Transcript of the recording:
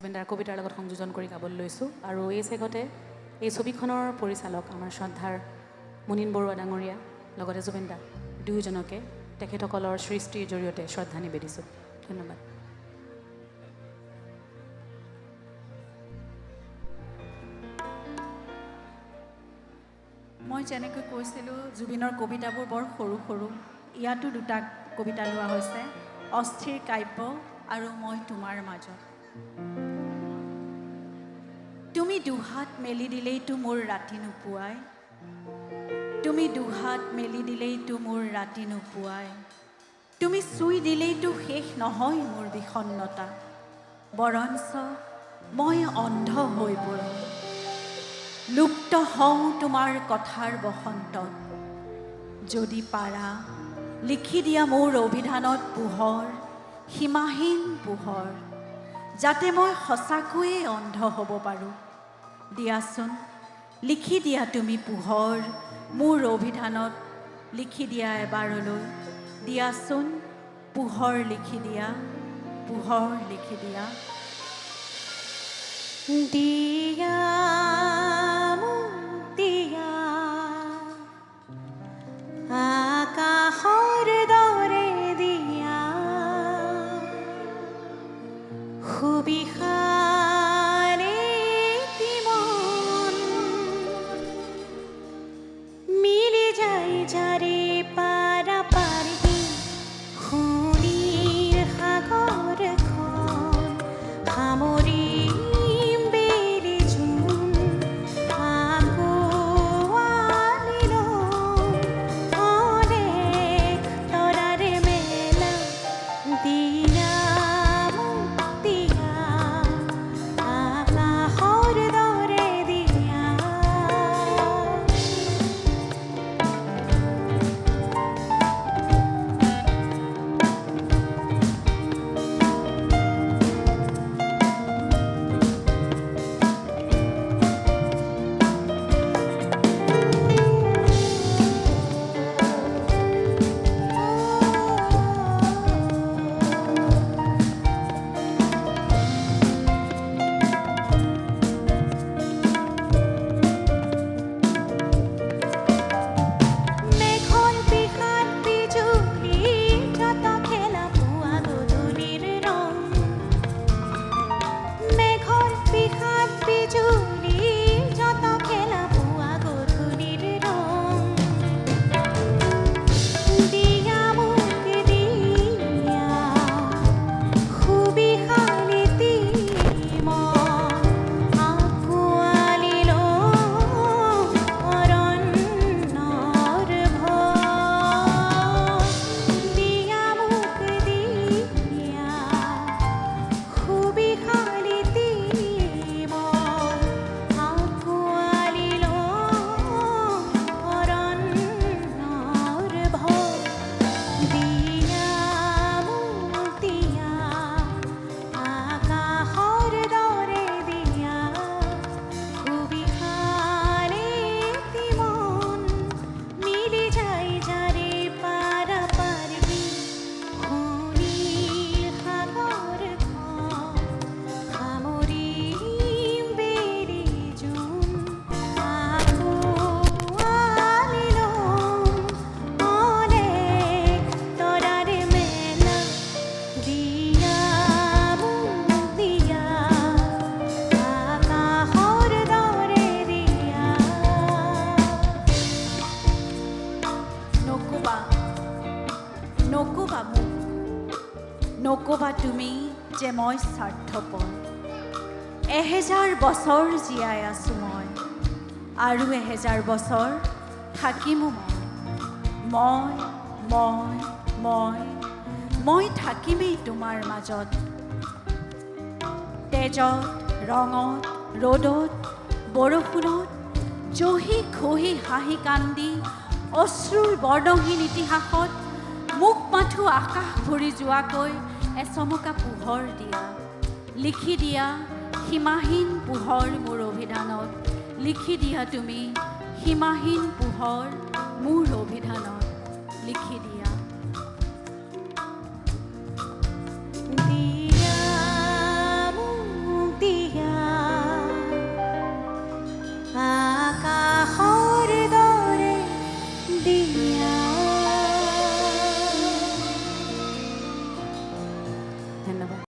জুবিনদাৰ কবিতাৰ লগত সংযোজন কৰি গাবলৈ লৈছোঁ আৰু এই চেগতে এই ছবিখনৰ পৰিচালক আমাৰ শ্ৰদ্ধাৰ মুনীন বৰুৱা ডাঙৰীয়া লগতে জুবিনদা দুয়োজনকে তেখেতসকলৰ সৃষ্টিৰ জৰিয়তে শ্ৰদ্ধা নিবেদিছোঁ। ধন্যবাদ। মই যেনেকৈ কৈছিলোঁ জুবিনৰ কবিতাবোৰ বৰ সৰু সৰু। ইয়াতো দুটা কবিতা লোৱা হৈছে, অস্থিৰ কাব্য আৰু মই তোমাৰ মাজত। তুমি দুহাত মেলি দিলেইতো মোৰ ৰাতি নোপোৱাই, তুমি দুহাত মেলি দিলেইতো মোৰ ৰাতি নোপোৱাই, তুমি চুই দিলেইতো শেষ নহয় মোৰ বিষণ্ণতা, বৰঞ্চ মই অন্ধ হৈ পৰোঁ, লুপ্ত হওঁ তোমাৰ কথাৰ বসন্তত। যদি পাৰা লিখি দিয়া মোৰ অভিধানত পোহৰ, সীমাহীন পোহৰ, যাতে মই সঁচাকৈয়ে অন্ধ হ'ব পাৰোঁ। দিয়াচোন লিখি দিয়া তুমি পোহৰ মোৰ অভিধানত, লিখি দিয়া এবাৰলৈ, দিয়াচোন পোহৰ লিখি দিয়া, পোহৰ লিখি দিয়া। দিয়া দিয়া আকাশৰ দৰে দিয়া, সুবিশালে মন মিলি যায় যাৰে পাৰা পাৰি, সোণীৰ সাগৰখন সামৰি নকবা তুমি যে মই স্বাৰ্থপৰ, 1000 বছৰ জীয়াই আছোঁ মই, আৰু 1000 বছৰ থাকিমো মই, মই মই মই থাকিমেই তোমাৰ মাজত, তেজত ৰঙত ৰ'দত বৰষুণত, জহি খহি হাঁহি কান্দি অশ্ৰুৰ বৰ্ণহীন ইতিহাসত মুখ মাথো আকাশ ভৰি যোৱাকৈ এচমকা পোহৰ দিয়া, লিখি দিয়া সীমাহীন পোহৰ মোৰ অভিধানত, লিখি দিয়া তুমি সীমাহীন পোহৰ মোৰ অভিধানত, লিখি দিয়া।